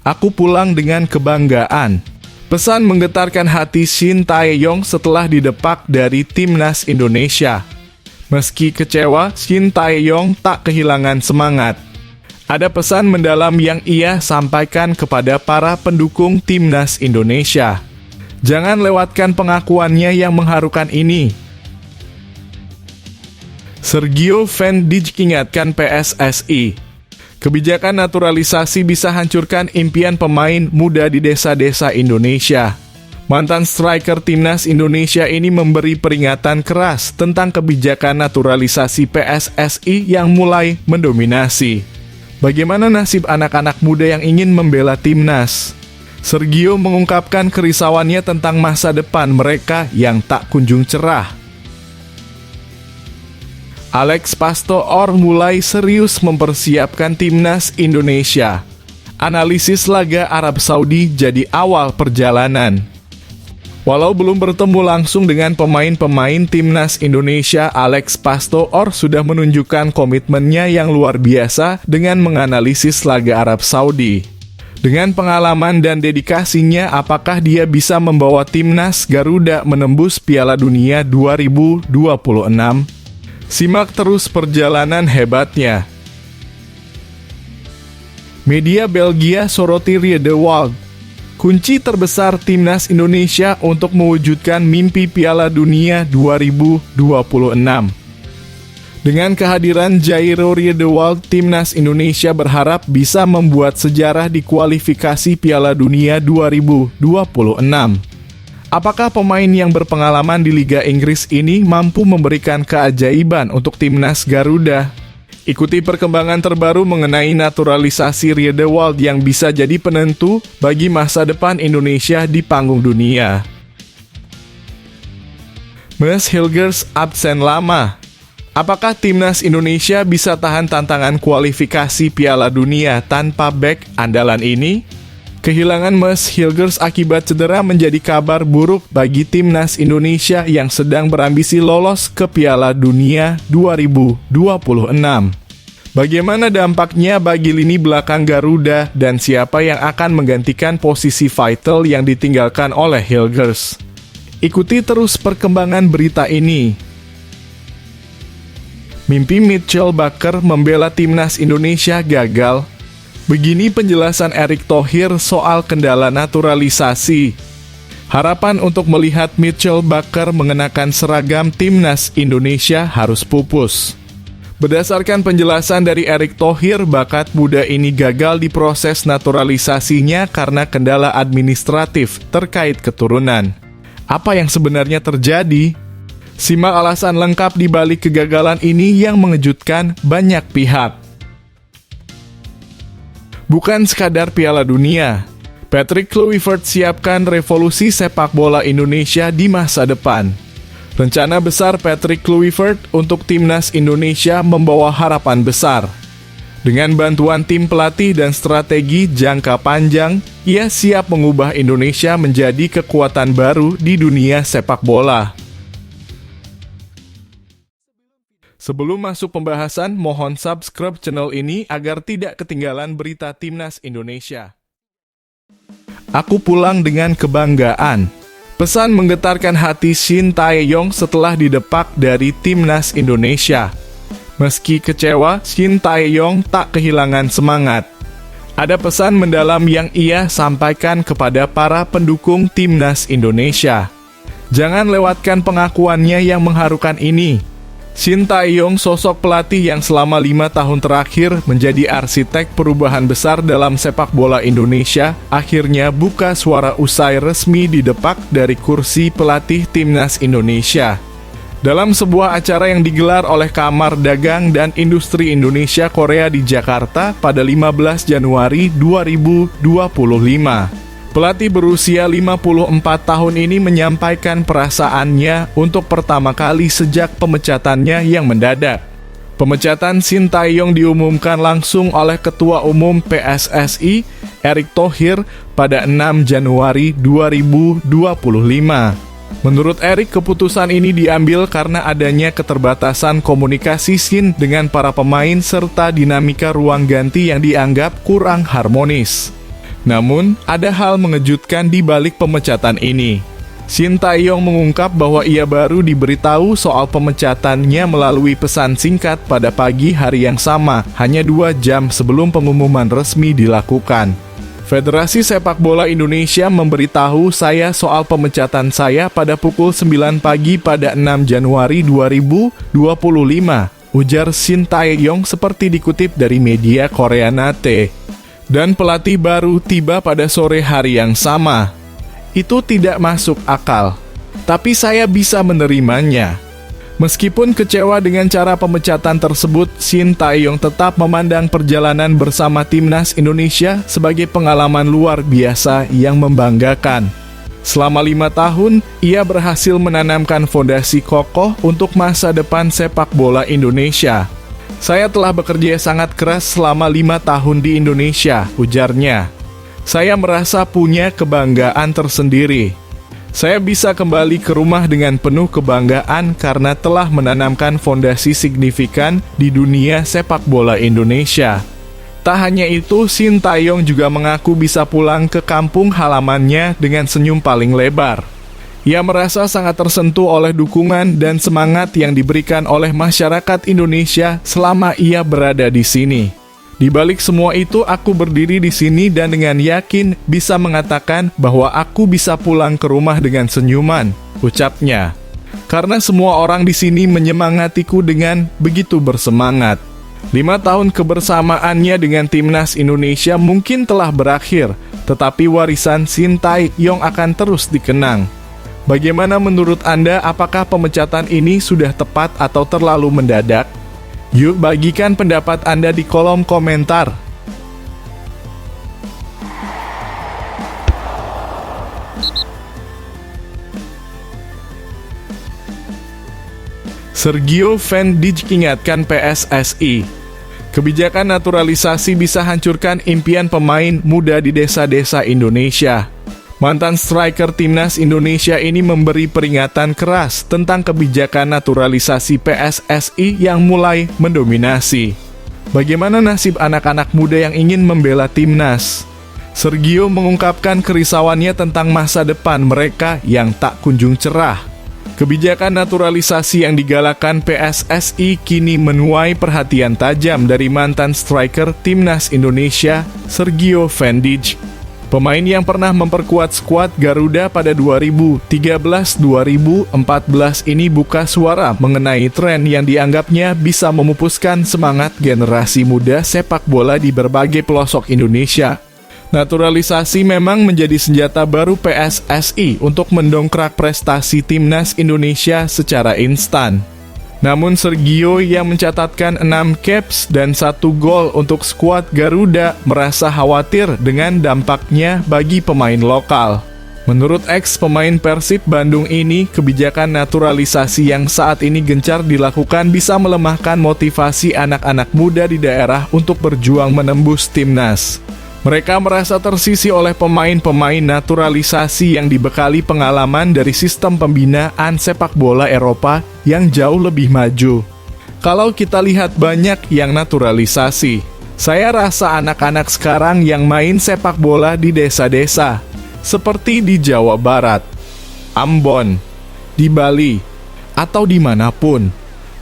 Aku pulang dengan kebanggaan. Pesan menggetarkan hati Shin Tae-yong setelah didepak dari timnas Indonesia. Meski kecewa, Shin Tae-yong tak kehilangan semangat. Ada pesan mendalam yang ia sampaikan kepada para pendukung timnas Indonesia. Jangan lewatkan pengakuannya yang mengharukan ini. Sergio Van Dijk ingatkan PSSI. Kebijakan naturalisasi bisa hancurkan impian pemain muda di desa-desa Indonesia. Mantan striker timnas Indonesia ini memberi peringatan keras tentang kebijakan naturalisasi PSSI yang mulai mendominasi. Bagaimana nasib anak-anak muda yang ingin membela timnas? Sergio mengungkapkan kerisauannya tentang masa depan mereka yang tak kunjung cerah. Alex Pastoor mulai serius mempersiapkan timnas Indonesia. Analisis laga Arab Saudi jadi awal perjalanan. Walau belum bertemu langsung dengan pemain-pemain timnas Indonesia, Alex Pastoor sudah menunjukkan komitmennya yang luar biasa dengan menganalisis laga Arab Saudi. Dengan pengalaman dan dedikasinya, apakah dia bisa membawa timnas Garuda menembus Piala Dunia 2026? Simak terus perjalanan hebatnya. Media Belgia soroti Riedewald. Kunci terbesar timnas Indonesia untuk mewujudkan mimpi Piala Dunia 2026. Dengan kehadiran Jairo Riedewald, timnas Indonesia berharap bisa membuat sejarah di kualifikasi Piala Dunia 2026. Apakah pemain yang berpengalaman di Liga Inggris ini mampu memberikan keajaiban untuk timnas Garuda? Ikuti perkembangan terbaru mengenai naturalisasi Riedewald yang bisa jadi penentu bagi masa depan Indonesia di panggung dunia. Mads Hilgers absen lama. Apakah timnas Indonesia bisa tahan tantangan kualifikasi Piala Dunia tanpa bek andalan ini? Kehilangan Mads Hilgers akibat cedera menjadi kabar buruk bagi timnas Indonesia yang sedang berambisi lolos ke Piala Dunia 2026. Bagaimana dampaknya bagi lini belakang Garuda dan siapa yang akan menggantikan posisi vital yang ditinggalkan oleh Hilgers? Ikuti terus perkembangan berita ini. Mimpi Mitchell Bakker membela timnas Indonesia gagal. Begini penjelasan Erick Thohir soal kendala naturalisasi. Harapan untuk melihat Mitchell Bakker mengenakan seragam timnas Indonesia harus pupus. Berdasarkan penjelasan dari Erick Thohir, bakat muda ini gagal di proses naturalisasinya karena kendala administratif terkait keturunan. Apa yang sebenarnya terjadi? Simak alasan lengkap di balik kegagalan ini yang mengejutkan banyak pihak. Bukan sekadar Piala Dunia, Patrick Kluivert siapkan revolusi sepak bola Indonesia di masa depan. Rencana besar Patrick Kluivert untuk timnas Indonesia membawa harapan besar. Dengan bantuan tim pelatih dan strategi jangka panjang, ia siap mengubah Indonesia menjadi kekuatan baru di dunia sepak bola. Sebelum masuk pembahasan, mohon subscribe channel ini agar tidak ketinggalan berita timnas Indonesia. Aku pulang dengan kebanggaan. Pesan menggetarkan hati Shin Tae-yong setelah didepak dari timnas Indonesia. Meski kecewa, Shin Tae-yong tak kehilangan semangat. Ada pesan mendalam yang ia sampaikan kepada para pendukung timnas Indonesia. Jangan lewatkan pengakuannya yang mengharukan ini. Shin Tae-yong, sosok pelatih yang selama 5 tahun terakhir menjadi arsitek perubahan besar dalam sepak bola Indonesia, akhirnya buka suara usai resmi didepak dari kursi pelatih timnas Indonesia. Dalam sebuah acara yang digelar oleh Kamar Dagang dan Industri Indonesia Korea di Jakarta pada 15 Januari 2025. Pelatih berusia 54 tahun ini menyampaikan perasaannya untuk pertama kali sejak pemecatannya yang mendadak. Pemecatan Shin Tae-yong diumumkan langsung oleh Ketua Umum PSSI, Erick Thohir, pada 6 Januari 2025. Menurut Erick, keputusan ini diambil karena adanya keterbatasan komunikasi Shin dengan para pemain serta dinamika ruang ganti yang dianggap kurang harmonis. Namun, ada hal mengejutkan di balik pemecatan ini. Shin Tae-yong mengungkap bahwa ia baru diberitahu soal pemecatannya melalui pesan singkat pada pagi hari yang sama, hanya 2 jam sebelum pengumuman resmi dilakukan. Federasi Sepak Bola Indonesia memberitahu saya soal pemecatan saya pada pukul 9 pagi pada 6 Januari 2025, ujar Shin Tae-yong seperti dikutip dari media Korea Nate. Dan pelatih baru tiba pada sore hari yang sama. Itu tidak masuk akal, tapi saya bisa menerimanya. Meskipun kecewa dengan cara pemecatan tersebut, Shin Tae-yong tetap memandang perjalanan bersama timnas Indonesia sebagai pengalaman luar biasa yang membanggakan. Selama 5 tahun, ia berhasil menanamkan fondasi kokoh untuk masa depan sepak bola Indonesia. Saya telah bekerja sangat keras selama 5 tahun di Indonesia, ujarnya. Saya merasa punya kebanggaan tersendiri. Saya bisa kembali ke rumah dengan penuh kebanggaan karena telah menanamkan fondasi signifikan di dunia sepak bola Indonesia. Tak hanya itu, Shin Tae-yong juga mengaku bisa pulang ke kampung halamannya dengan senyum paling lebar. Ia merasa sangat tersentuh oleh dukungan dan semangat yang diberikan oleh masyarakat Indonesia selama ia berada di sini. Di balik semua itu, aku berdiri di sini dan dengan yakin bisa mengatakan bahwa aku bisa pulang ke rumah dengan senyuman, ucapnya. Karena semua orang di sini menyemangatiku dengan begitu bersemangat. 5 tahun kebersamaannya dengan timnas Indonesia mungkin telah berakhir, tetapi warisan Shin Tae-yong akan terus dikenang. Bagaimana menurut Anda, apakah pemecatan ini sudah tepat atau terlalu mendadak? Yuk bagikan pendapat Anda di kolom komentar. Sergio Van Dijk ingatkan PSSI. Kebijakan naturalisasi bisa hancurkan impian pemain muda di desa-desa Indonesia. Mantan striker timnas Indonesia ini memberi peringatan keras tentang kebijakan naturalisasi PSSI yang mulai mendominasi. Bagaimana nasib anak-anak muda yang ingin membela timnas? Sergio mengungkapkan kerisauannya tentang masa depan mereka yang tak kunjung cerah. Kebijakan naturalisasi yang digalakkan PSSI kini menuai perhatian tajam dari mantan striker timnas Indonesia, Sergio Van Dijk. Pemain yang pernah memperkuat skuad Garuda pada 2013-2014 ini buka suara mengenai tren yang dianggapnya bisa memupuskan semangat generasi muda sepak bola di berbagai pelosok Indonesia. Naturalisasi memang menjadi senjata baru PSSI untuk mendongkrak prestasi timnas Indonesia secara instan. Namun Sergio yang mencatatkan 6 caps dan 1 gol untuk skuad Garuda merasa khawatir dengan dampaknya bagi pemain lokal. Menurut ex-pemain Persib Bandung ini, kebijakan naturalisasi yang saat ini gencar dilakukan bisa melemahkan motivasi anak-anak muda di daerah untuk berjuang menembus timnas. Mereka merasa tersisih oleh pemain-pemain naturalisasi yang dibekali pengalaman dari sistem pembinaan sepak bola Eropa yang jauh lebih maju. Kalau kita lihat banyak yang naturalisasi, saya rasa anak-anak sekarang yang main sepak bola di desa-desa, seperti di Jawa Barat, Ambon, di Bali, atau dimanapun,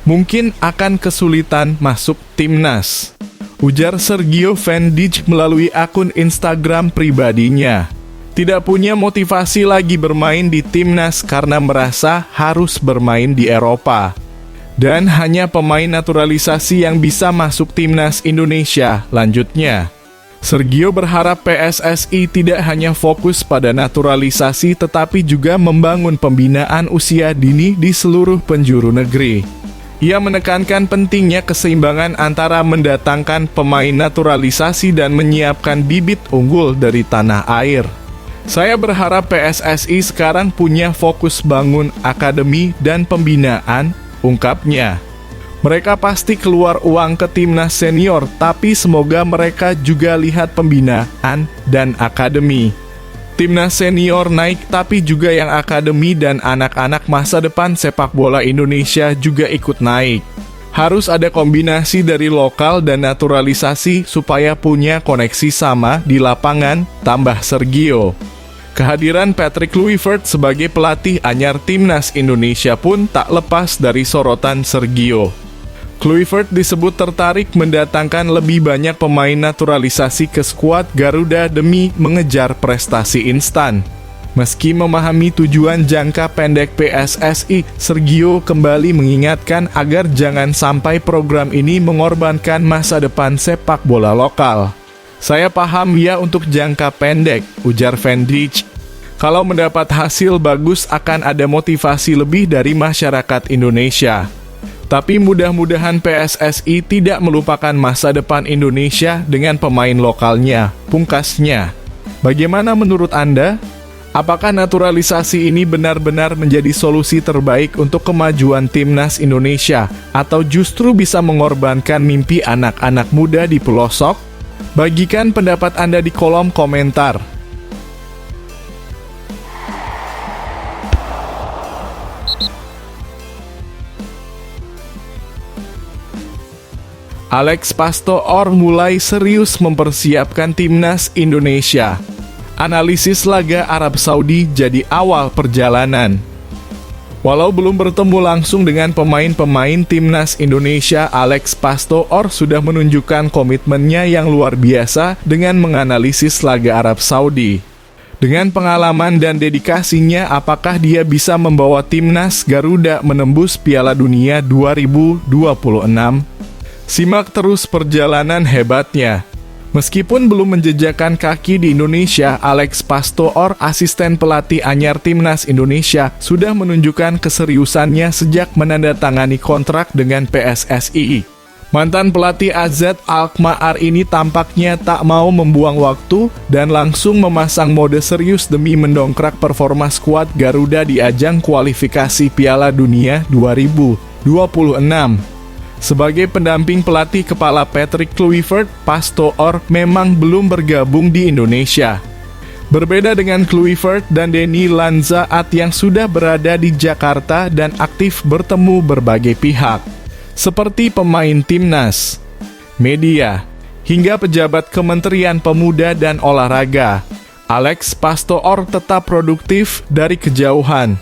mungkin akan kesulitan masuk timnas, ujar Sergio Van Dijk melalui akun Instagram pribadinya. Tidak punya motivasi lagi bermain di timnas karena merasa harus bermain di Eropa. Dan hanya pemain naturalisasi yang bisa masuk timnas Indonesia, lanjutnya. Sergio berharap PSSI tidak hanya fokus pada naturalisasi tetapi juga membangun pembinaan usia dini di seluruh penjuru negeri. Ia menekankan pentingnya keseimbangan antara mendatangkan pemain naturalisasi dan menyiapkan bibit unggul dari tanah air. Saya berharap PSSI sekarang punya fokus bangun akademi dan pembinaan, ungkapnya. Mereka pasti keluar uang ke timnas senior, tapi semoga mereka juga lihat pembinaan dan akademi. Timnas senior naik, tapi juga yang akademi dan anak-anak masa depan sepak bola Indonesia juga ikut naik. Harus ada kombinasi dari lokal dan naturalisasi supaya punya koneksi sama di lapangan, tambah Sergio. Kehadiran Patrick Kluivert sebagai pelatih anyar timnas Indonesia pun tak lepas dari sorotan Sergio. Kluivert disebut tertarik mendatangkan lebih banyak pemain naturalisasi ke skuad Garuda demi mengejar prestasi instan. Meski memahami tujuan jangka pendek PSSI, Sergio kembali mengingatkan agar jangan sampai program ini mengorbankan masa depan sepak bola lokal. Saya paham ya untuk jangka pendek, ujar Van Dijk. Kalau mendapat hasil bagus akan ada motivasi lebih dari masyarakat Indonesia. Tapi mudah-mudahan PSSI tidak melupakan masa depan Indonesia dengan pemain lokalnya, pungkasnya. Bagaimana menurut Anda? Apakah naturalisasi ini benar-benar menjadi solusi terbaik untuk kemajuan timnas Indonesia atau justru bisa mengorbankan mimpi anak-anak muda di pelosok? Bagikan pendapat Anda di kolom komentar. Alex Pastoor mulai serius mempersiapkan timnas Indonesia. Analisis laga Arab Saudi jadi awal perjalanan. Walau belum bertemu langsung dengan pemain-pemain timnas Indonesia, Alex Pastoor sudah menunjukkan komitmennya yang luar biasa dengan menganalisis laga Arab Saudi. Dengan pengalaman dan dedikasinya, apakah dia bisa membawa timnas Garuda menembus Piala Dunia 2026? Simak terus perjalanan hebatnya. Meskipun belum menjejakkan kaki di Indonesia, Alex Pastoor, asisten pelatih anyar timnas Indonesia, sudah menunjukkan keseriusannya sejak menandatangani kontrak dengan PSSI. Mantan pelatih AZ Alkmaar ini tampaknya tak mau membuang waktu dan langsung memasang mode serius demi mendongkrak performa skuad Garuda di ajang kualifikasi Piala Dunia 2026. Sebagai pendamping pelatih kepala Patrick Kluivert, Pastoor memang belum bergabung di Indonesia. Berbeda dengan Kluivert dan Denny Lanzaat yang sudah berada di Jakarta dan aktif bertemu berbagai pihak, seperti pemain timnas, media, hingga pejabat Kementerian Pemuda dan Olahraga. Alex Pastoor tetap produktif dari kejauhan.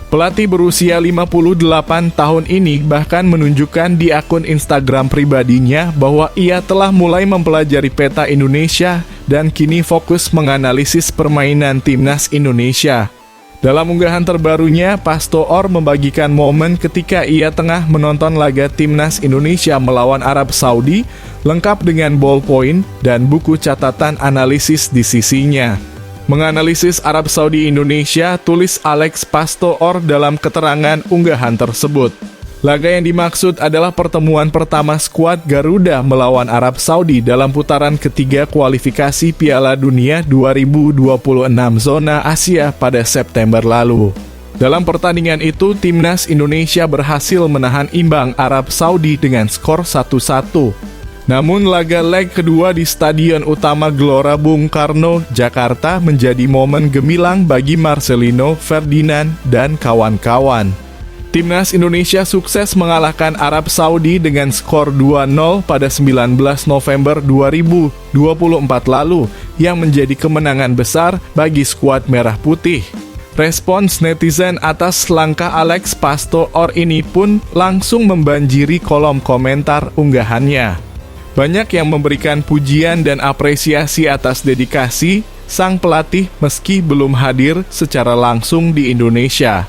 Pelatih berusia 58 tahun ini bahkan menunjukkan di akun Instagram pribadinya bahwa ia telah mulai mempelajari peta Indonesia dan kini fokus menganalisis permainan timnas Indonesia. Dalam unggahan terbarunya, Pastoor membagikan momen ketika ia tengah menonton laga timnas Indonesia melawan Arab Saudi, lengkap dengan ballpoint dan buku catatan analisis di sisinya. Menganalisis Arab Saudi Indonesia, tulis Alex Pastoor dalam keterangan unggahan tersebut. Laga yang dimaksud adalah pertemuan pertama skuad Garuda melawan Arab Saudi dalam putaran ketiga kualifikasi Piala Dunia 2026 zona Asia pada September lalu. Dalam pertandingan itu, timnas Indonesia berhasil menahan imbang Arab Saudi dengan skor 1-1. Namun laga leg kedua di Stadion Utama Gelora Bung Karno, Jakarta menjadi momen gemilang bagi Marcelino Ferdinand dan kawan-kawan. Timnas Indonesia sukses mengalahkan Arab Saudi dengan skor 2-0 pada 19 November 2024 lalu, yang menjadi kemenangan besar bagi skuad Merah Putih. Respons netizen atas langkah Alex Pastoor ini pun langsung membanjiri kolom komentar unggahannya. Banyak yang memberikan pujian dan apresiasi atas dedikasi sang pelatih meski belum hadir secara langsung di Indonesia.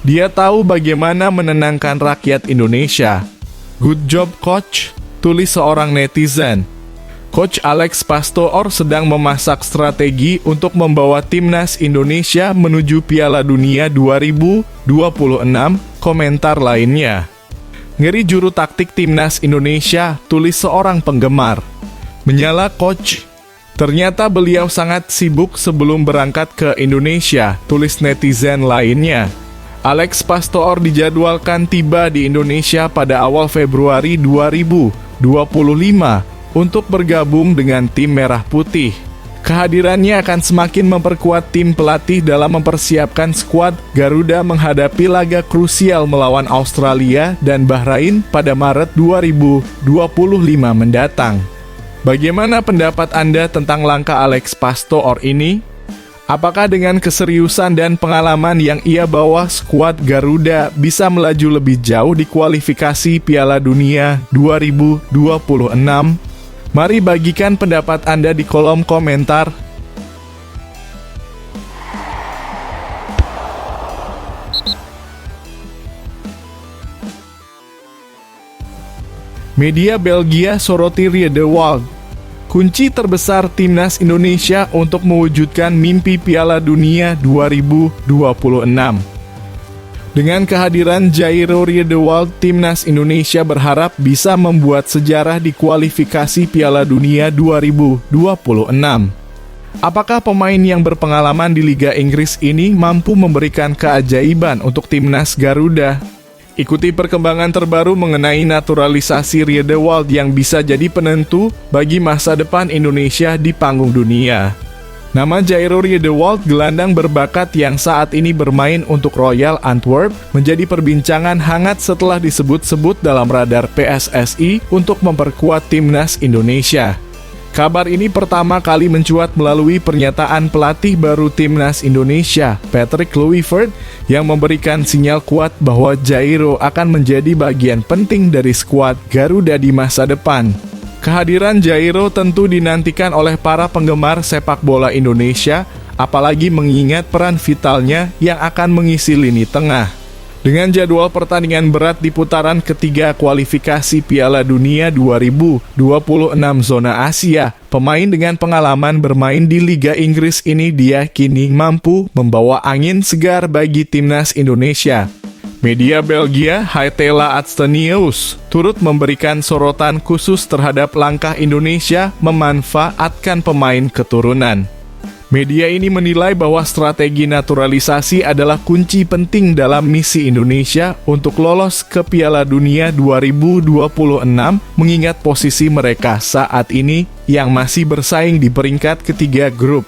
Dia tahu bagaimana menenangkan rakyat Indonesia. Good job coach, tulis seorang netizen. Coach Alex Pastoor sedang memasak strategi untuk membawa timnas Indonesia menuju Piala Dunia 2026, komentar lainnya. Ngeri juru taktik timnas Indonesia, tulis seorang penggemar. Menyala coach. Ternyata beliau sangat sibuk sebelum berangkat ke Indonesia, tulis netizen lainnya. Alex Pastoor dijadwalkan tiba di Indonesia pada awal Februari 2025 untuk bergabung dengan tim Merah Putih. Kehadirannya akan semakin memperkuat tim pelatih dalam mempersiapkan skuad Garuda menghadapi laga krusial melawan Australia dan Bahrain pada Maret 2025 mendatang. Bagaimana pendapat Anda tentang langkah Alex Pastoor ini? Apakah dengan keseriusan dan pengalaman yang ia bawa, skuad Garuda bisa melaju lebih jauh di kualifikasi Piala Dunia 2026? Mari bagikan pendapat Anda di kolom komentar. Media Belgia soroti Riedewald. Kunci terbesar timnas Indonesia untuk mewujudkan mimpi Piala Dunia 2026. Dengan kehadiran Jairo Riedewald, timnas Indonesia berharap bisa membuat sejarah di kualifikasi Piala Dunia 2026. Apakah pemain yang berpengalaman di Liga Inggris ini mampu memberikan keajaiban untuk timnas Garuda? Ikuti perkembangan terbaru mengenai naturalisasi Riedewald yang bisa jadi penentu bagi masa depan Indonesia di panggung dunia. Nama Jairo Riedewald, gelandang berbakat yang saat ini bermain untuk Royal Antwerp, menjadi perbincangan hangat setelah disebut-sebut dalam radar PSSI untuk memperkuat timnas Indonesia. Kabar ini pertama kali mencuat melalui pernyataan pelatih baru timnas Indonesia, Patrick Kluivert, yang memberikan sinyal kuat bahwa Jairo akan menjadi bagian penting dari skuad Garuda di masa depan. Kehadiran Jairo tentu dinantikan oleh para penggemar sepak bola Indonesia, apalagi mengingat peran vitalnya yang akan mengisi lini tengah. Dengan jadwal pertandingan berat di putaran ketiga kualifikasi Piala Dunia 2026 zona Asia, pemain dengan pengalaman bermain di Liga Inggris ini diyakini mampu membawa angin segar bagi timnas Indonesia. Media Belgia Haitela Atstenius turut memberikan sorotan khusus terhadap langkah Indonesia memanfaatkan pemain keturunan. Media ini menilai bahwa strategi naturalisasi adalah kunci penting dalam misi Indonesia untuk lolos ke Piala Dunia 2026, mengingat posisi mereka saat ini yang masih bersaing di peringkat ketiga grup.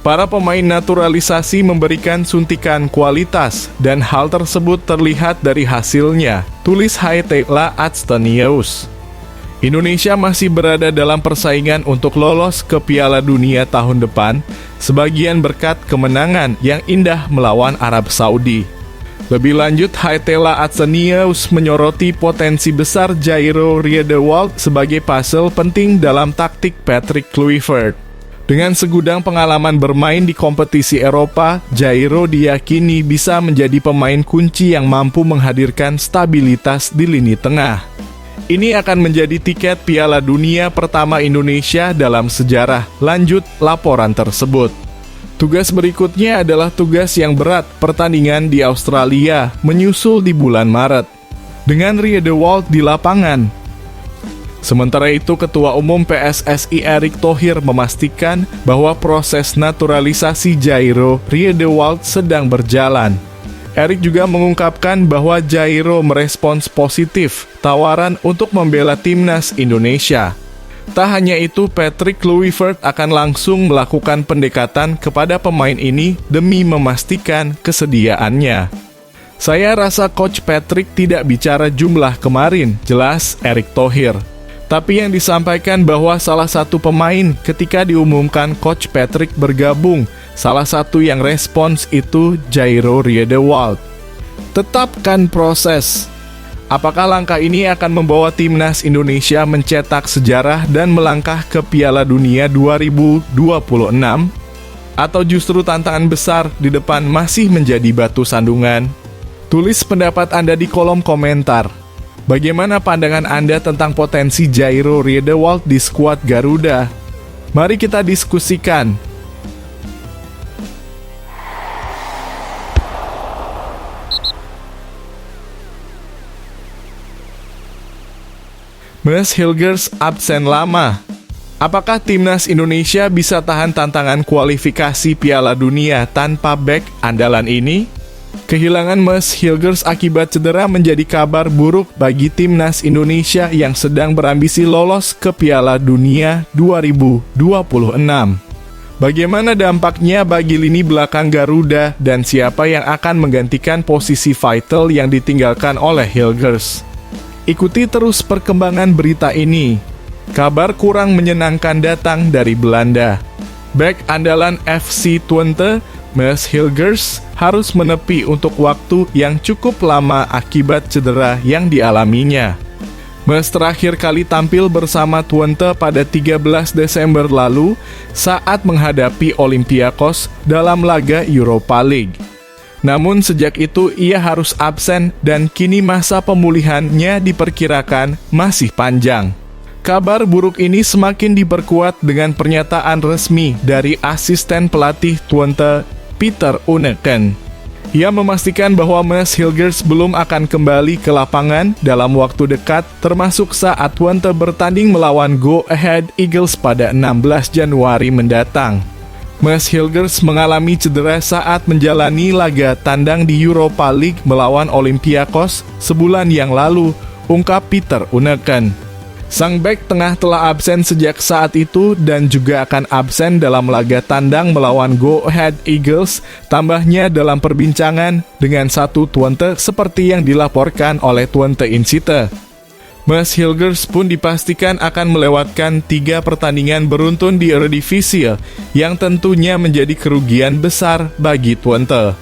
Para pemain naturalisasi memberikan suntikan kualitas, dan hal tersebut terlihat dari hasilnya, tulis Haitela Atstenius. Indonesia masih berada dalam persaingan untuk lolos ke Piala Dunia tahun depan, sebagian berkat kemenangan yang indah melawan Arab Saudi. Lebih lanjut, Haitela Atstenius menyoroti potensi besar Jairo Riedewald sebagai puzzle penting dalam taktik Patrick Kluivert. Dengan segudang pengalaman bermain di kompetisi Eropa, Jairo diyakini bisa menjadi pemain kunci yang mampu menghadirkan stabilitas di lini tengah. Ini akan menjadi tiket Piala Dunia pertama Indonesia dalam sejarah, lanjut laporan tersebut. Tugas berikutnya adalah tugas yang berat, pertandingan di Australia, menyusul di bulan Maret. Dengan Riedewald di lapangan. Sementara itu, Ketua Umum PSSI Erick Thohir memastikan bahwa proses naturalisasi Jairo Riedewald sedang berjalan. Erick juga mengungkapkan bahwa Jairo merespons positif tawaran untuk membela timnas Indonesia. Tak hanya itu, Patrick Kluivert akan langsung melakukan pendekatan kepada pemain ini demi memastikan kesediaannya. Saya rasa Coach Patrick tidak bicara jumlah kemarin, jelas Erick Thohir. Tapi yang disampaikan bahwa salah satu pemain ketika diumumkan Coach Patrick bergabung, salah satu yang respons itu Jairo Riedewald. Tetapkan proses. Apakah langkah ini akan membawa timnas Indonesia mencetak sejarah dan melangkah ke Piala Dunia 2026? Atau justru tantangan besar di depan masih menjadi batu sandungan? Tulis pendapat Anda di kolom komentar. Bagaimana pandangan Anda tentang potensi Jairo Riedewald di skuad Garuda? Mari kita diskusikan. Mees Hilgers absen lama. Apakah timnas Indonesia bisa tahan tantangan kualifikasi Piala Dunia tanpa bek andalan ini? Kehilangan Mees Hilgers akibat cedera menjadi kabar buruk bagi timnas Indonesia yang sedang berambisi lolos ke Piala Dunia 2026. Bagaimana dampaknya bagi lini belakang Garuda dan siapa yang akan menggantikan posisi vital yang ditinggalkan oleh Hilgers? Ikuti terus perkembangan berita ini. Kabar kurang menyenangkan datang dari Belanda. Bek andalan FC Twente, Mads Hilgers, harus menepi untuk waktu yang cukup lama akibat cedera yang dialaminya. Mads terakhir kali tampil bersama Twente pada 13 Desember lalu saat menghadapi Olympiakos dalam laga Europa League. Namun sejak itu ia harus absen dan kini masa pemulihannya diperkirakan masih panjang. Kabar buruk ini semakin diperkuat dengan pernyataan resmi dari asisten pelatih Twente, Peter Unneken. Ia memastikan bahwa Mads Hilgers belum akan kembali ke lapangan dalam waktu dekat, termasuk saat Twente bertanding melawan Go Ahead Eagles pada 16 Januari mendatang. Mads Hilgers mengalami cedera saat menjalani laga tandang di Europa League melawan Olympiakos sebulan yang lalu, ungkap Peter Unneken. Sang bek tengah telah absen sejak saat itu dan juga akan absen dalam laga tandang melawan Go Ahead Eagles, tambahnya dalam perbincangan dengan satu Twente seperti yang dilaporkan oleh Twente Insight. Mads Hilgers pun dipastikan akan melewatkan 3 pertandingan beruntun di Eredivisie, yang tentunya menjadi kerugian besar bagi Twente.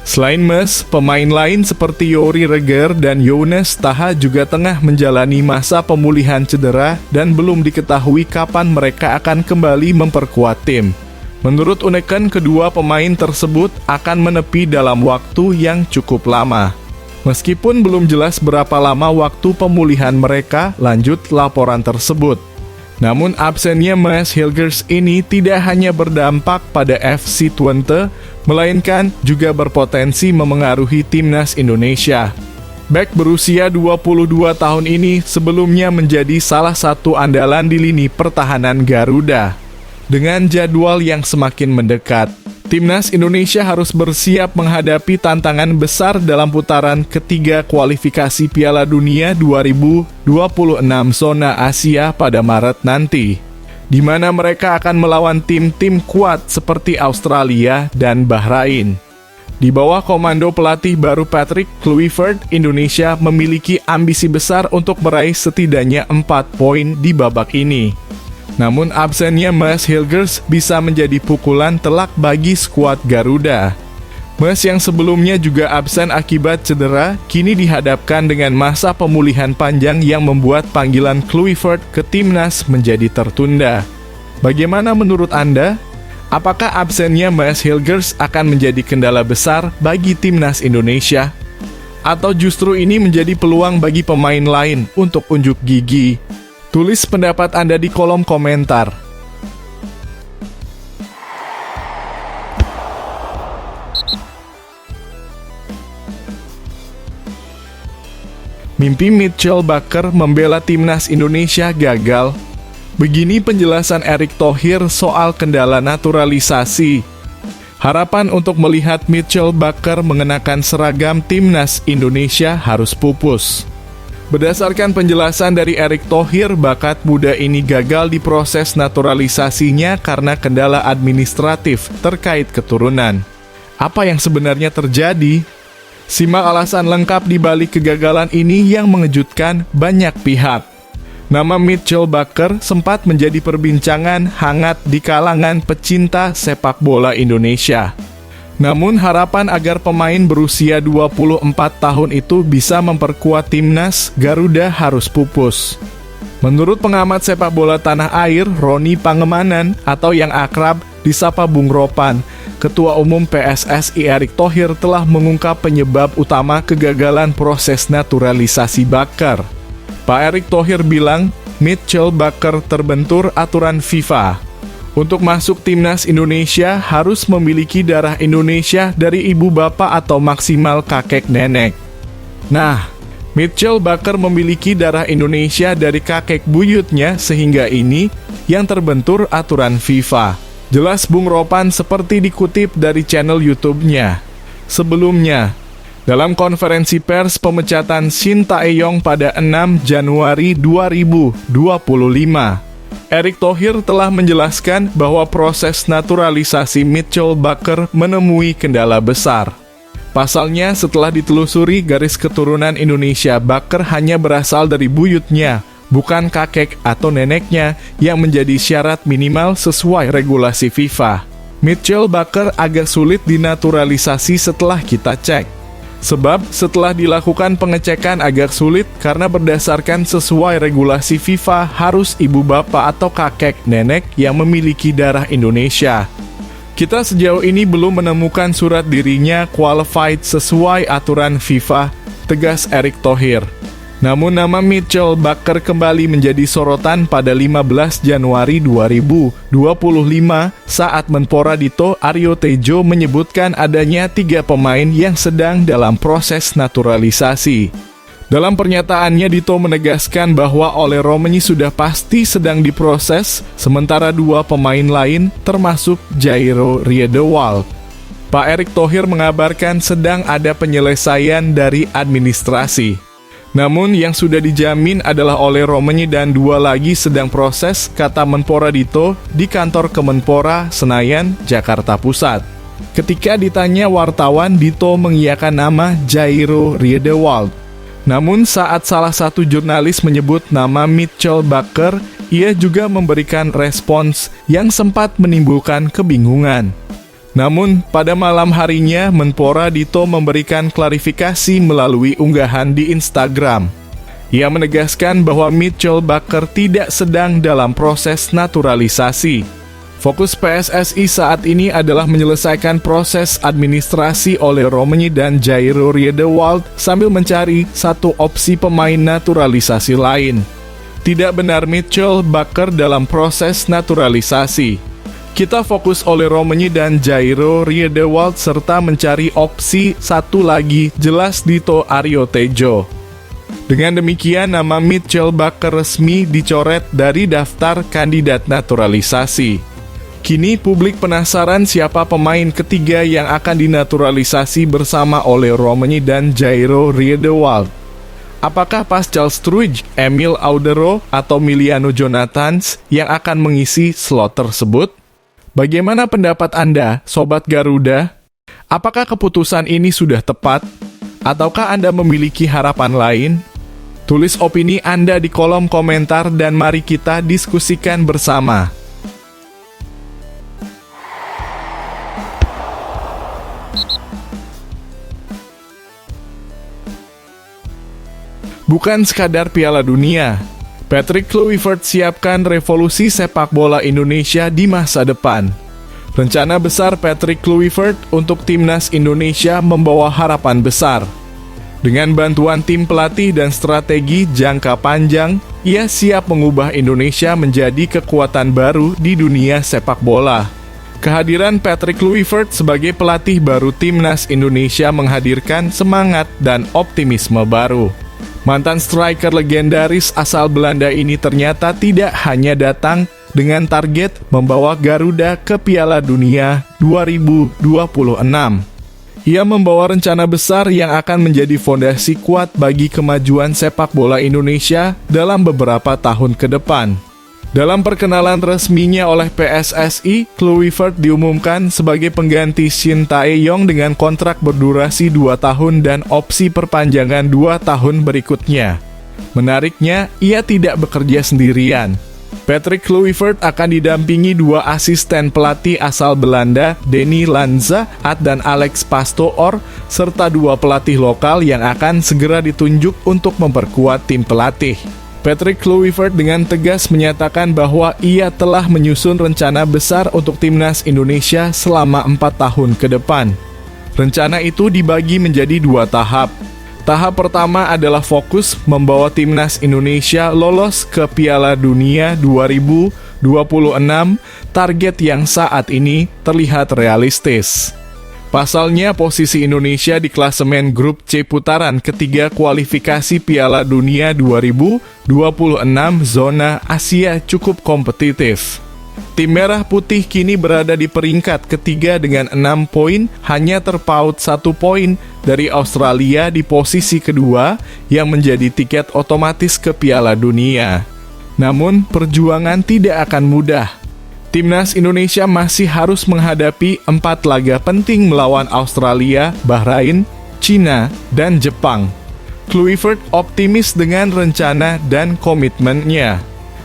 Selain Mads, pemain lain seperti Yori Reger dan Jonas Taha juga tengah menjalani masa pemulihan cedera dan belum diketahui kapan mereka akan kembali memperkuat tim. Menurut Unneken, kedua pemain tersebut akan menepi dalam waktu yang cukup lama. Meskipun belum jelas berapa lama waktu pemulihan mereka, lanjut laporan tersebut. Namun absennya Mads Hilgers ini tidak hanya berdampak pada FC Twente, melainkan juga berpotensi memengaruhi timnas Indonesia. Bek berusia 22 tahun ini sebelumnya menjadi salah satu andalan di lini pertahanan Garuda. Dengan jadwal yang semakin mendekat, timnas Indonesia harus bersiap menghadapi tantangan besar dalam putaran ketiga kualifikasi Piala Dunia 2026 zona Asia pada Maret nanti, di mana mereka akan melawan tim-tim kuat seperti Australia dan Bahrain. Di bawah komando pelatih baru Patrick Kluivert, Indonesia memiliki ambisi besar untuk meraih setidaknya 4 poin di babak ini. Namun absennya Mads Hilgers bisa menjadi pukulan telak bagi skuad Garuda. Mads yang sebelumnya juga absen akibat cedera, kini dihadapkan dengan masa pemulihan panjang yang membuat panggilan Kluivert ke timnas menjadi tertunda. Bagaimana menurut Anda? Apakah absennya Mads Hilgers akan menjadi kendala besar bagi timnas Indonesia? Atau justru ini menjadi peluang bagi pemain lain untuk unjuk gigi? Tulis pendapat Anda di kolom komentar. Mimpi Mitchell Bakker membela timnas Indonesia gagal. Begini penjelasan Erick Thohir soal kendala naturalisasi. Harapan untuk melihat Mitchell Bakker mengenakan seragam timnas Indonesia harus pupus. Berdasarkan penjelasan dari Erick Thohir, bakat muda ini gagal di proses naturalisasinya karena kendala administratif terkait keturunan. Apa yang sebenarnya terjadi? Simak alasan lengkap di balik kegagalan ini yang mengejutkan banyak pihak. Nama Mitchell Bakker sempat menjadi perbincangan hangat di kalangan pecinta sepak bola Indonesia. Namun harapan agar pemain berusia 24 tahun itu bisa memperkuat timnas Garuda harus pupus. Menurut pengamat sepak bola tanah air Roni Pangemanan atau yang akrab disapa Bung Ropan, Ketua Umum PSSI Erick Thohir telah mengungkap penyebab utama kegagalan proses naturalisasi Bakker. Pak Erick Thohir bilang, Mitchell Bakker terbentur aturan FIFA. Untuk masuk timnas Indonesia harus memiliki darah Indonesia dari ibu bapak atau maksimal kakek nenek. Nah, Mitchell Bakker memiliki darah Indonesia dari kakek buyutnya sehingga ini yang terbentur aturan FIFA. Jelas Bung Ropan seperti dikutip dari channel YouTube-nya. Sebelumnya, dalam konferensi pers pemecatan Shin Tae-yong pada 6 Januari 2025, Erick Thohir telah menjelaskan bahwa proses naturalisasi Mitchell Baker menemui kendala besar. Pasalnya, setelah ditelusuri garis keturunan Indonesia, Baker hanya berasal dari buyutnya, bukan kakek atau neneknya yang menjadi syarat minimal sesuai regulasi FIFA. Mitchell Baker agak sulit dinaturalisasi setelah kita cek. Sebab setelah dilakukan pengecekan agak sulit karena berdasarkan sesuai regulasi FIFA harus ibu bapak atau kakek nenek yang memiliki darah Indonesia. Kita sejauh ini belum menemukan surat dirinya qualified sesuai aturan FIFA, tegas Erick Thohir. Namun nama Mitchell Baker kembali menjadi sorotan pada 15 Januari 2025 saat Menpora Dito Aryo Tejo menyebutkan adanya 3 pemain yang sedang dalam proses naturalisasi. Dalam pernyataannya, Dito menegaskan bahwa Ole Romenyi sudah pasti sedang diproses, sementara 2 pemain lain termasuk Jairo Riedewald. Pak Erick Thohir mengabarkan sedang ada penyelesaian dari administrasi. Namun yang sudah dijamin adalah Ole Romenyi dan 2 lagi sedang proses, kata Menpora Dito di kantor Kemenpora, Senayan, Jakarta Pusat. Ketika ditanya wartawan, Dito mengiyakan nama Jairo Riedewald. Namun saat salah satu jurnalis menyebut nama Mitchell Baker, ia juga memberikan respons yang sempat menimbulkan kebingungan. Namun, pada malam harinya, Menpora Dito memberikan klarifikasi melalui unggahan di Instagram. Ia menegaskan bahwa Mitchell Baker tidak sedang dalam proses naturalisasi. Fokus PSSI saat ini adalah menyelesaikan proses administrasi Ole Romenyi dan Jairo Riedewald sambil mencari satu opsi pemain naturalisasi lain. Tidak benar Mitchell Baker dalam proses naturalisasi. Kita fokus Ole Romenyi dan Jairo Riedewald serta mencari opsi satu lagi, jelas Dito Aryo Tejo. Dengan demikian, nama Mitchell Baker resmi dicoret dari daftar kandidat naturalisasi. Kini publik penasaran siapa pemain ketiga yang akan dinaturalisasi bersama Ole Romenyi dan Jairo Riedewald. Apakah Pascal Struij, Emil Audero, atau Miliano Jonathans yang akan mengisi slot tersebut? Bagaimana pendapat Anda, Sobat Garuda? Apakah keputusan ini sudah tepat? Ataukah Anda memiliki harapan lain? Tulis opini Anda di kolom komentar dan mari kita diskusikan bersama. Bukan sekadar Piala Dunia, Patrick Kluivert siapkan revolusi sepak bola Indonesia di masa depan. Rencana besar Patrick Kluivert untuk timnas Indonesia membawa harapan besar. Dengan bantuan tim pelatih dan strategi jangka panjang, ia siap mengubah Indonesia menjadi kekuatan baru di dunia sepak bola. Kehadiran Patrick Kluivert sebagai pelatih baru timnas Indonesia menghadirkan semangat dan optimisme baru. Mantan striker legendaris asal Belanda ini ternyata tidak hanya datang dengan target membawa Garuda ke Piala Dunia 2026. Ia membawa rencana besar yang akan menjadi fondasi kuat bagi kemajuan sepak bola Indonesia dalam beberapa tahun ke depan. Dalam perkenalan resminya oleh PSSI, Kluivert diumumkan sebagai pengganti Shin Tae-yong dengan kontrak berdurasi 2 tahun dan opsi perpanjangan 2 tahun berikutnya. Menariknya, ia tidak bekerja sendirian. Patrick Kluivert akan didampingi 2 asisten pelatih asal Belanda, Denny Lanza dan Alex Pastoor, serta 2 pelatih lokal yang akan segera ditunjuk untuk memperkuat tim pelatih. Patrick Kluivert dengan tegas menyatakan bahwa ia telah menyusun rencana besar untuk timnas Indonesia selama 4 tahun ke depan. Rencana itu dibagi menjadi 2 tahap. Tahap pertama adalah fokus membawa timnas Indonesia lolos ke Piala Dunia 2026, target yang saat ini terlihat realistis. Pasalnya, posisi Indonesia di klasemen grup C putaran ketiga kualifikasi Piala Dunia 2026 zona Asia cukup kompetitif. Tim Merah Putih kini berada di peringkat ketiga dengan 6 poin, hanya terpaut 1 poin dari Australia di posisi kedua yang menjadi tiket otomatis ke Piala Dunia. Namun, perjuangan tidak akan mudah. Timnas Indonesia masih harus menghadapi 4 laga penting melawan Australia, Bahrain, Cina, dan Jepang. Kluivert optimis dengan rencana dan komitmennya.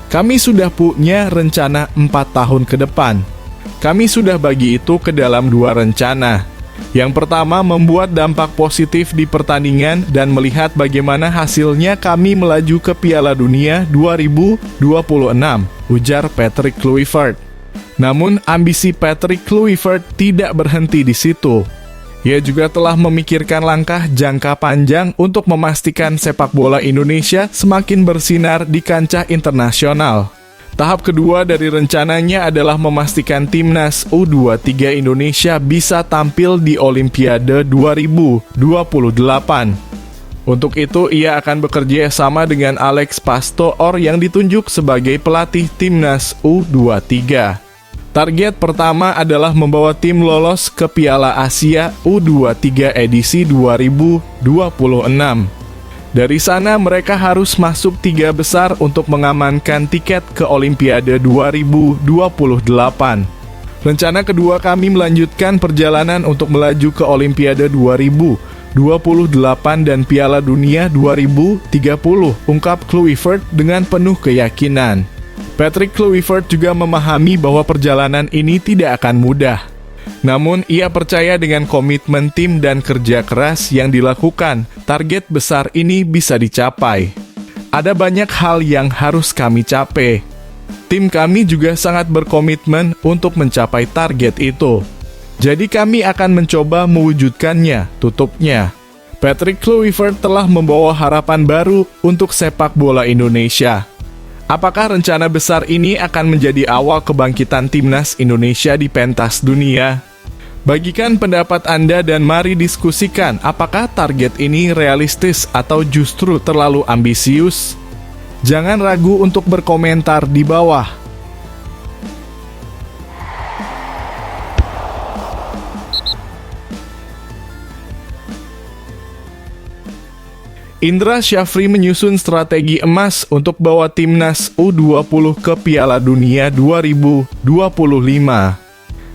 Kami sudah punya rencana 4 tahun ke depan. Kami sudah bagi itu ke dalam 2 rencana. Yang pertama, membuat dampak positif di pertandingan dan melihat bagaimana hasilnya kami melaju ke Piala Dunia 2026, ujar Patrick Kluivert. Namun, ambisi Patrick Kluivert tidak berhenti di situ. Ia juga telah memikirkan langkah jangka panjang untuk memastikan sepak bola Indonesia semakin bersinar di kancah internasional. Tahap kedua dari rencananya adalah memastikan timnas U23 Indonesia bisa tampil di Olimpiade 2028. Untuk itu, ia akan bekerja sama dengan Alex Pastoor yang ditunjuk sebagai pelatih timnas U23. Target pertama adalah membawa tim lolos ke Piala Asia U23 edisi 2026. Dari sana mereka harus masuk 3 besar untuk mengamankan tiket ke Olimpiade 2028. Rencana kedua kami melanjutkan perjalanan untuk melaju ke Olimpiade 2028 dan Piala Dunia 2030, ungkap Kluivert dengan penuh keyakinan. Patrick Kluivert juga memahami bahwa perjalanan ini tidak akan mudah. Namun, ia percaya dengan komitmen tim dan kerja keras yang dilakukan, target besar ini bisa dicapai. Ada banyak hal yang harus kami capai. Tim kami juga sangat berkomitmen untuk mencapai target itu. Jadi kami akan mencoba mewujudkannya, tutupnya. Patrick Kluivert telah membawa harapan baru untuk sepak bola Indonesia. Apakah rencana besar ini akan menjadi awal kebangkitan timnas Indonesia di pentas dunia? Bagikan pendapat Anda dan mari diskusikan apakah target ini realistis atau justru terlalu ambisius? Jangan ragu untuk berkomentar di bawah. Indra Syafri menyusun strategi emas untuk bawa timnas U20 ke Piala Dunia 2025.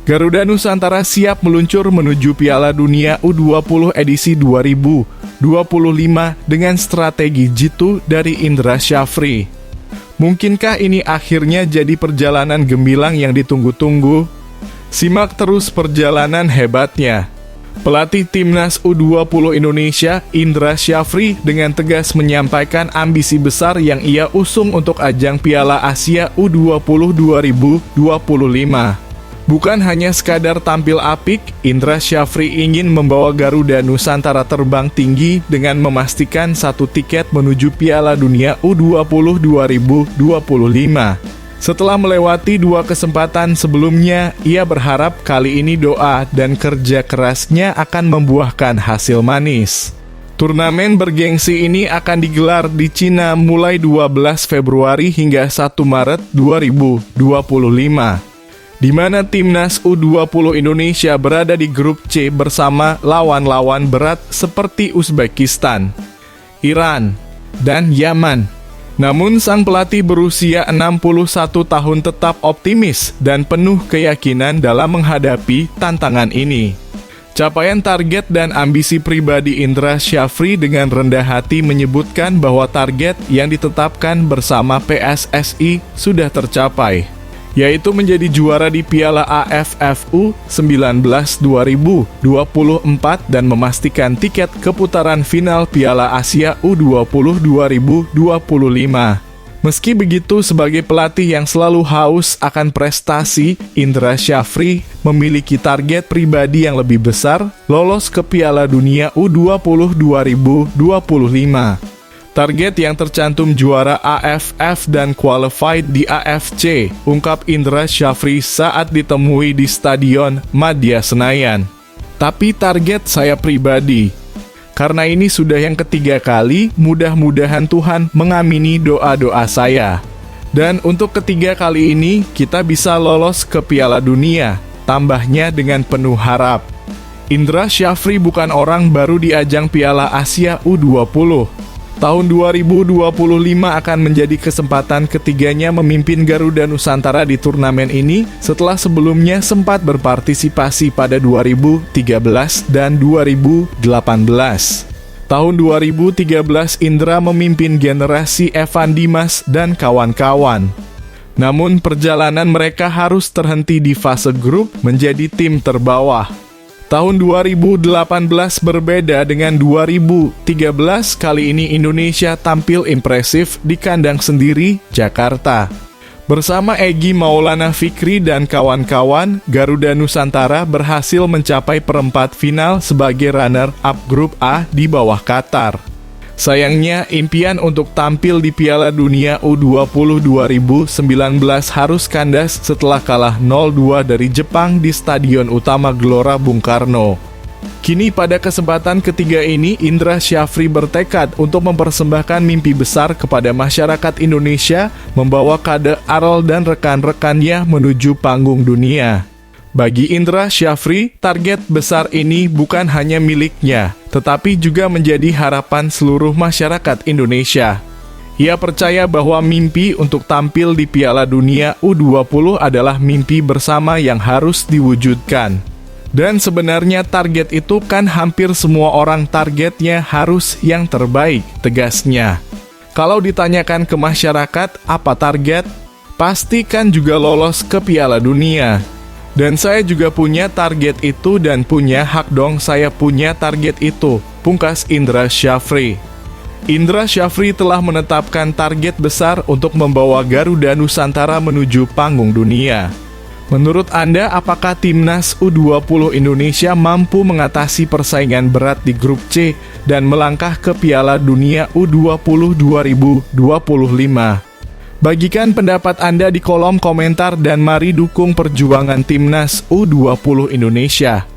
Garuda Nusantara siap meluncur menuju Piala Dunia U20 edisi 2025 dengan strategi jitu dari Indra Syafri. Mungkinkah ini akhirnya jadi perjalanan gemilang yang ditunggu-tunggu? Simak terus perjalanan hebatnya. Pelatih timnas U20 Indonesia, Indra Syafri, dengan tegas menyampaikan ambisi besar yang ia usung untuk ajang Piala Asia U20 2025. Bukan hanya sekadar tampil apik, Indra Syafri ingin membawa Garuda Nusantara terbang tinggi dengan memastikan 1 tiket menuju Piala Dunia U20 2025. Setelah melewati 2 kesempatan sebelumnya, ia berharap kali ini doa dan kerja kerasnya akan membuahkan hasil manis. Turnamen bergengsi ini akan digelar di Cina mulai 12 Februari hingga 1 Maret 2025, di mana timnas U20 Indonesia berada di grup C bersama lawan-lawan berat seperti Uzbekistan, Iran, dan Yaman. Namun sang pelatih berusia 61 tahun tetap optimis dan penuh keyakinan dalam menghadapi tantangan ini. Capaian target dan ambisi pribadi Indra Syafri dengan rendah hati menyebutkan bahwa target yang ditetapkan bersama PSSI sudah tercapai, yaitu menjadi juara di Piala AFF U19 2024 dan memastikan tiket ke putaran final Piala Asia U20 2025. Meski begitu, sebagai pelatih yang selalu haus akan prestasi, Indra Syafri memiliki target pribadi yang lebih besar, lolos ke Piala Dunia U20 2025. Target yang tercantum juara AFF dan qualified di AFC, ungkap Indra Syafri saat ditemui di Stadion Madia Senayan. Tapi target saya pribadi. Karena ini sudah yang ketiga kali, mudah-mudahan Tuhan mengamini doa-doa saya. Dan untuk ketiga kali ini, kita bisa lolos ke Piala Dunia, tambahnya dengan penuh harap. Indra Syafri bukan orang baru di ajang Piala Asia U20. Tahun 2025 akan menjadi kesempatan ketiganya memimpin Garuda Nusantara di turnamen ini setelah sebelumnya sempat berpartisipasi pada 2013 dan 2018. Tahun 2013 Indra memimpin generasi Evan Dimas dan kawan-kawan. Namun perjalanan mereka harus terhenti di fase grup menjadi tim terbawah. Tahun 2018 berbeda dengan 2013, kali ini Indonesia tampil impresif di kandang sendiri, Jakarta. Bersama Egy Maulana Fikri dan kawan-kawan, Garuda Nusantara berhasil mencapai perempat final sebagai runner-up grup A di bawah Qatar. Sayangnya, impian untuk tampil di Piala Dunia U20 2019 harus kandas setelah kalah 0-2 dari Jepang di Stadion Utama Gelora Bung Karno. Kini pada kesempatan ketiga ini, Indra Syafri bertekad untuk mempersembahkan mimpi besar kepada masyarakat Indonesia, membawa Kade Arol dan rekan-rekannya menuju panggung dunia. Bagi Indra Syafri, target besar ini bukan hanya miliknya, tetapi juga menjadi harapan seluruh masyarakat Indonesia. Ia percaya bahwa mimpi untuk tampil di Piala Dunia U20 adalah mimpi bersama yang harus diwujudkan. Dan sebenarnya target itu kan hampir semua orang targetnya harus yang terbaik, tegasnya. Kalau ditanyakan ke masyarakat apa target, pasti kan juga lolos ke Piala Dunia. Dan saya juga punya target itu dan punya hak dong saya punya target itu, pungkas Indra Syafri. Indra Syafri telah menetapkan target besar untuk membawa Garuda Nusantara menuju panggung dunia. Menurut Anda, apakah Timnas U20 Indonesia mampu mengatasi persaingan berat di grup C dan melangkah ke Piala Dunia U20 2025? Bagikan pendapat Anda di kolom komentar dan mari dukung perjuangan Timnas U20 Indonesia.